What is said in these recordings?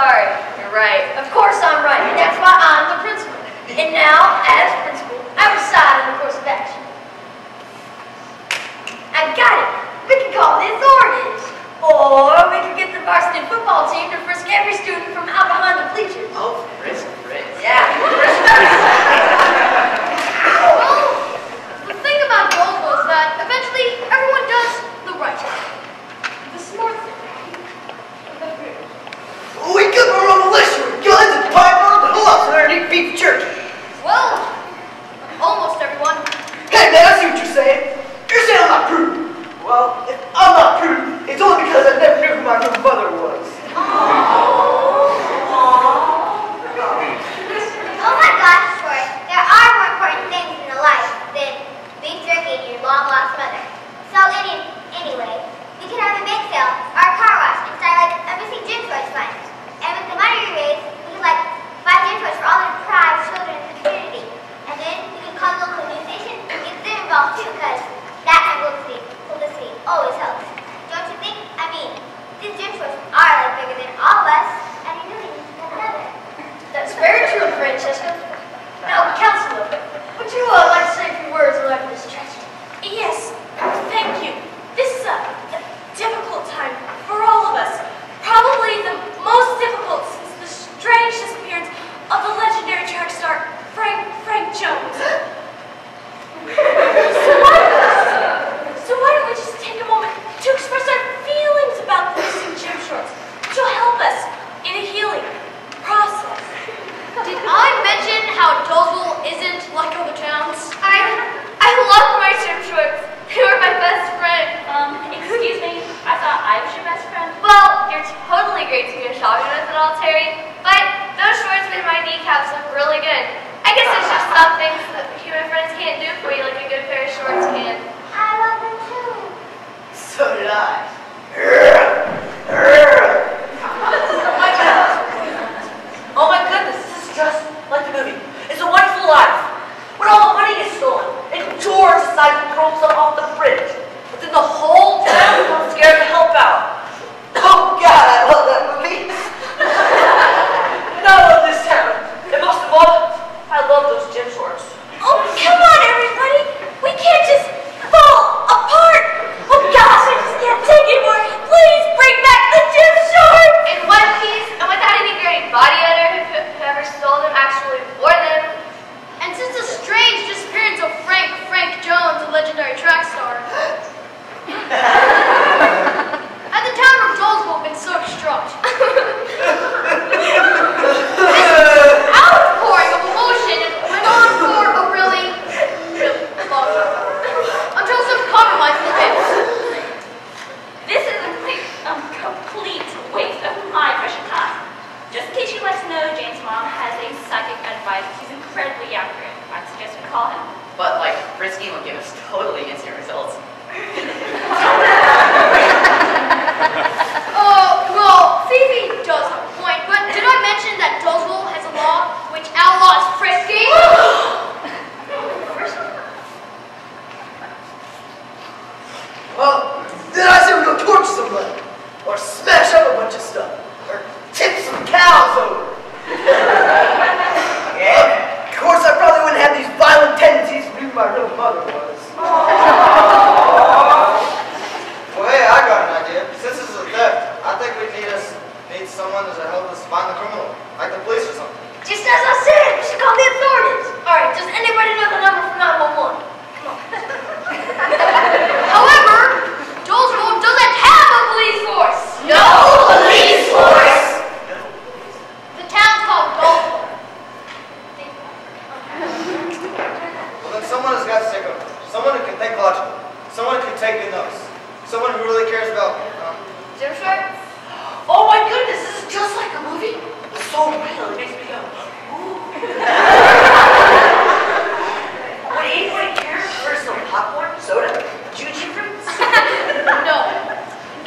sorry. You're right. Of course I'm right, and that's why I'm the principal. And now, as principal, I reside in the course of action. I got it. We can call the authorities. Or we could get the varsity football team to frisk every student from out behind the bleachers. Oh, frisk. Yeah. Well, the thing about Dullsville is that eventually everyone does the right thing. The smart thing. We could run a militia with guns and pipe bombs and hoops underneath beef church. Well, almost everyone. Hey man, I see what you're saying. You're saying I'm not prudent. Well, if I'm not prudent, it's only because I never knew who my new mother was. Oh my gosh, Troy. There are more important things in the life than beef jerky and your long-lost mother. So anyway, we can have a bake sale or a car wash and start like a missing gym toys fund. And with the money we raise, we can like buy gym toys for all the deprived children in the community. And then we can call the local news station and get them involved too, because that kind of publicity always helps. Don't you think? I mean, these gym toys are like bigger than all of us, and we really need one another. That's very true, Francesca. Now, Counselor, would you like to say a few words in light of this tragedy? Yes, thank you. This is a difficult time for all of us. Probably the most difficult since the strange disappearance of the legendary track star, Frank Jones. So why don't we just take a moment to express our feelings about the missing gym shorts, which will help us in a healing process. Did I mention how Dullsville isn't like other towns? I love my gym shorts. They were my best friend. Excuse me, I thought I was your best friend. Well, you're totally great to go shopping with and all, Terry, but those shorts made my kneecaps look really good. I guess it's just some things that human friends can't do for you like a good pair of shorts can. I love them too. So did I. Oh my goodness, this is just like the movie. It's a Wonderful Life. When all the money is stolen, and George decides to throw himself off the bridge. But then the whole town comes scared to help out. Oh God, I love that movie. And I love this town. And most of all, I love those gym shorts. Oh, come on, everybody. We can't just fall apart. Oh, gosh, I just can't take it more. Please bring back the gym shorts. In one piece, and without any great body odor, whoever stole them actually wore them. And since the strange disappearance of Frank Jones, the legendary track star, and the town of Dullsville been so distraught. This outpouring of emotion went on for a really long time. Until some compromise was made. This is a complete waste of my precious time. Just in case you'd like to know, Jane's mom has a psychic advice. He's incredibly accurate. I suggest we call him. But, like, frisking will give us totally instant results. Well, Phoebe does have a point, but did I mention that Dullsville has a law which outlaws frisking? Well, then I say we go torch somebody. Or smash up a bunch of stuff. Or tip some cows over. Yeah. Of course, I probably wouldn't have these violent tendencies to be who my real mother was. Well, hey, I got an idea. Since this is a theft, I think we need someone to help us find the criminal, like the police or something. Just as I said, we should call the authorities. All right, does anybody know the number for 911? Come on. However, Dullsville doesn't have a police force. No police force! The town's called Dullsville. Well, then someone has got to take over. Someone who can think logically. Someone who can take good notes. Someone who really cares about Gym shorts? Oh my goodness, this is just like a movie. It's so real, it makes me go, ooh. Would anybody care for some popcorn, soda, juicy fruits?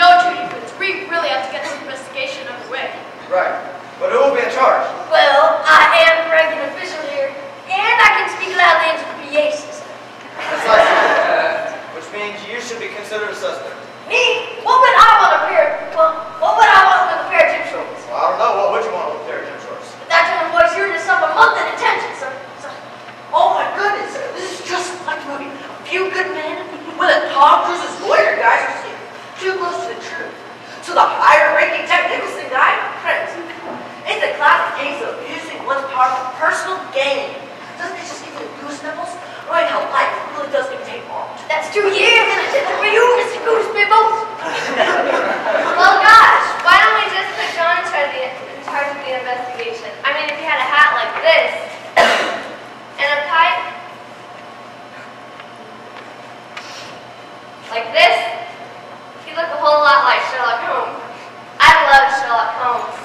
No, Judy Fruits. We really have to get this investigation underway. right. But who will be in charge? Well, I am the ranking official here, and I can speak loudly into the PA system. Precisely. Which means you should be considered a suspect. Me? What would I want with a pair of gym shorts? Well, I don't know. What would you want? month in detention, sir. Oh my goodness, sir. This is just like the movie. A few good men with a Tom Cruise's lawyer guys are too close to the truth. So the higher-ranking Ted Nicholson guy, friends, it's a classic case of using one's power for personal gain. Doesn't it just give you goose nipples? Knowing how life really does imitate art. That's 2 years and a for you, Mr. Goose Bibbles. Well, gosh, why don't we just put John in charge of the investigation? I mean, if he had a hat like this and a pipe like this, he looked a whole lot like Sherlock Holmes. I love Sherlock Holmes.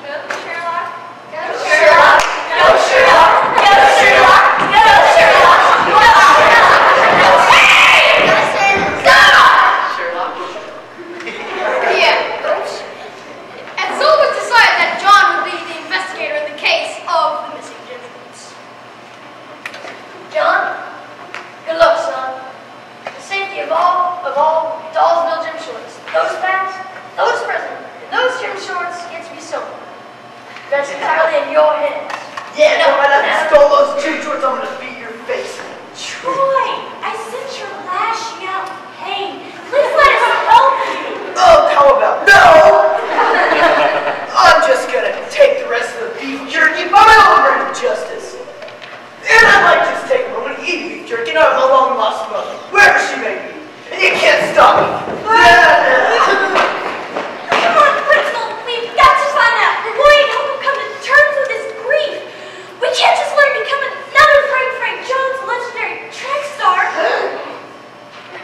Go Sherlock. Go Sherlock. Go Sherlock. Go Sherlock. Go Sherlock. Go Sherlock. Hey! Go Sherlock. Yeah. And so it was decided that John would be the investigator in the case of the missing gym shorts. John, good luck, son. The safety of all Dullsville gym shorts. Those pants, those prisons, and those gym shorts get to be sold. That's entirely in your hands. Yeah, no, right after stole those gym shorts, I'm gonna beat your face. Troy, I sense you're lashing out in pain. Please let us help you. Oh, how about no? I'm just gonna take the rest of the beef jerky by my own brand of justice. And I'd like to just take a moment to eat beef jerky out of my long lost mother, wherever she may be. And you can't stop me. Come on, Principal, we've got to find out a way to help him come to terms with his grief. We can't just let him become another Frank Jones legendary track star.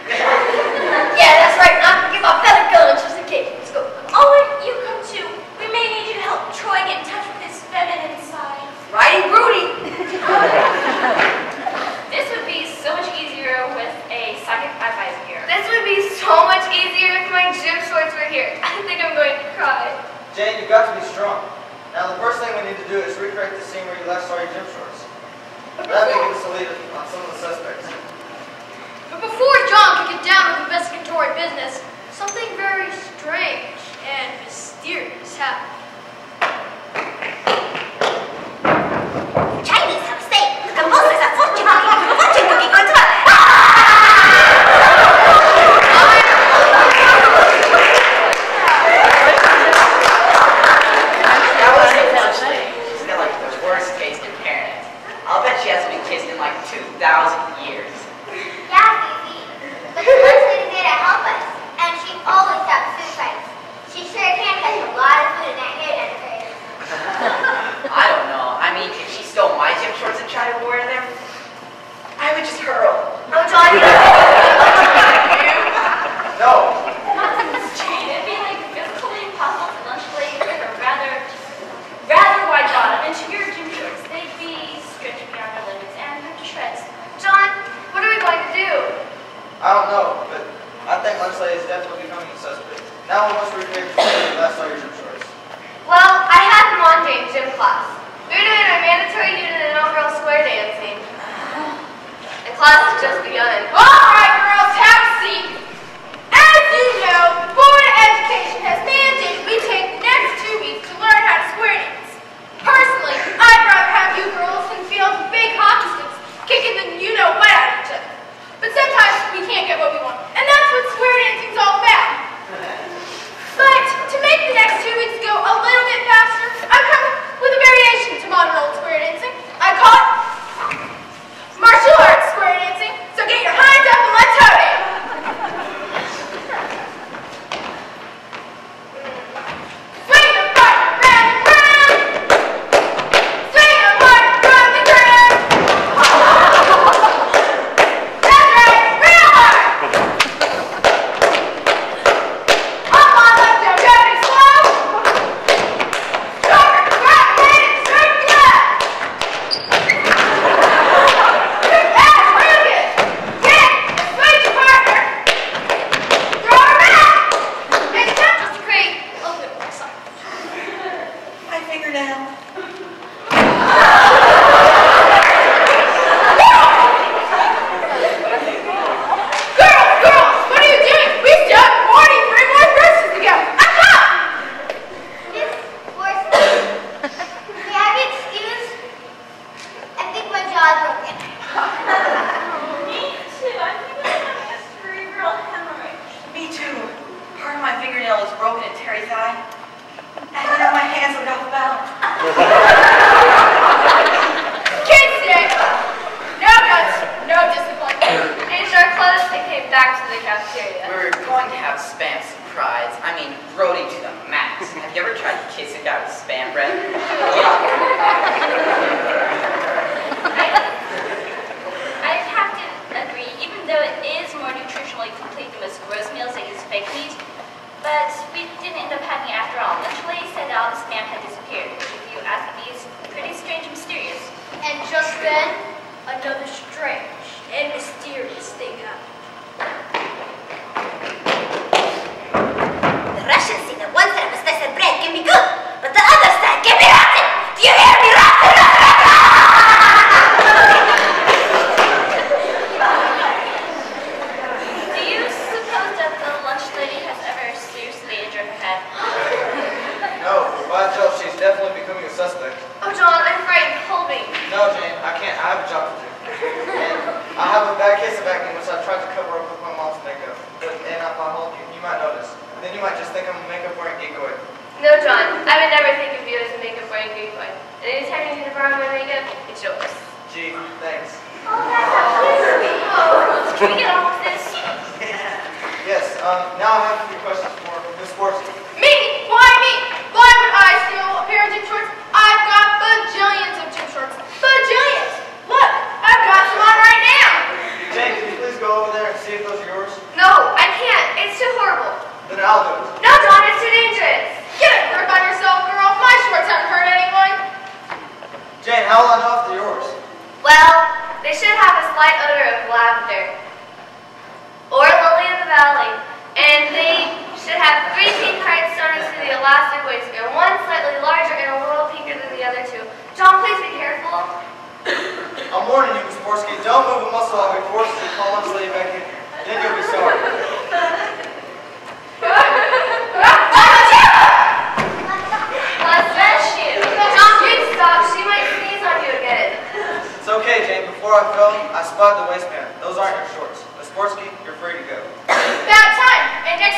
Yeah, that's right. And I'm gonna get my feather gun just in case. Let's go. Owen, you come too. We may need you to help Troy get in touch with his feminine side. Righty, Rudy. This would be so much easier with a psychic advisor here. This would be so much easier if my gym shorts were here. I think I'm going to cry. Jane, you've got to be strong. Now, the first thing we need to do is recreate the scene where you last saw your gym shorts. That may give us a lead on some of the suspects. But before John could get down with investigatory business, something very strange and mysterious happened. Chinese have a steak. The most is a fortune cookie going to That wasn't much thing. She's got like the worst taste in parenting. I'll bet she hasn't been kissed in like 2,000 years. Yeah, Phoebe. But the lunch lady there to help us, and she always stops food fights. She sure can catch a lot of food in that hair down her. I don't know. I mean, if she stole my gym shorts and tried to wear them, I would just hurl. Oh, John, you No. Jane, it'd be like physically impossible for lunch lady with a rather wide bottom into your gym shorts. They'd be stretched beyond their limits and cut to shreds. John, what are we going to do? I don't know, but I think lunch lady is definitely becoming a suspect. Now we must recreate the scene where you last saw your gym shorts. Well, I had them on Jane's gym class. We were doing our mandatory unit and inaugural square dancing. The class has just begun. All right, girls, have a seat. As you know, the Board of Education has mandated we take the next 2 weeks to learn how to square dance. Personally, I'd rather have you girls in fields with big hockey sticks kicking the you-know-what out of each other. But sometimes we can't get what we want, and that's what square dancing's all about. But to make the next 2 weeks go a little bit faster, I've come up with a variation to modern old square dancing. I call it martial arts square dancing. So get your hands up and let's toe dance. Swing your partner round and round. Swing your partner round and round. That's right, real hard. Up on left toe, driving slow. Stronger, grab your head and straighten it up. That's real good. Get and swing your partner. Throw her back. And jump just to create a little bit more excitement. My fingernail. Girls, what are you doing? We still have 43 more verses to go. Up! Miss Forsyth, may I be excused? kissing out his spam breath. I have to agree, even though it is more nutritionally complete than most gross meals that use fake meat, but we didn't end up having it after all. Eventually, said all the spam had disappeared, which if you ask me is pretty strange and mysterious. And just then, another strange and mysterious thing happened. The Russians say that one side of a slice of bread can be good, but the other side can be rotten. Do you hear me, rotten? Do you suppose that the lunch lady has ever seriously injured her head? No, by Jove, she's definitely becoming a suspect. Oh, John, I'm frightened. Hold me. No, Jane, I can't. I have a job to do. And I have a bad case of acne, which I tried to cover up with my mom's makeup. And if I hold you, you might notice. Then you might just think I'm a makeup wearing decoy. No, John, I would never think of you as a makeup wearing decoy. And anytime you need to borrow my makeup, it's yours. Gee, thanks. Oh, that's how cute. Oh, can we get on with this? Yes, now I have a few questions for Miss Sportsy. Me? Why me? Why would I steal a pair of gym shorts? I've got bajillions of gym shorts. Bajillions! Look, I've got some on right now. Jane, can you please go over there and see if those are yours? No, I can't. It's too horrible. Then I'll do it. No, John, it's too dangerous. Get a grip on yourself, girl. My shorts haven't hurt anyone. Jane, how will I know if they're yours? Well, they should have a slight odor of lavender. Or lily of the valley. And they should have 3 pink hearts sewn into the elastic waistband. One slightly larger and a little pinker than the other 2. John, please be careful. I'm warning you, Miss Sportsky, don't move a muscle I'll be forced to call lunch lady back in. Then you'll be sorry. Bless you. John, please stop. She might sneeze on you again. It's okay, Jane. Before I fell, I spotted the waistband. Those aren't your shorts. Miss Sportsky, you're free to go. About time. And next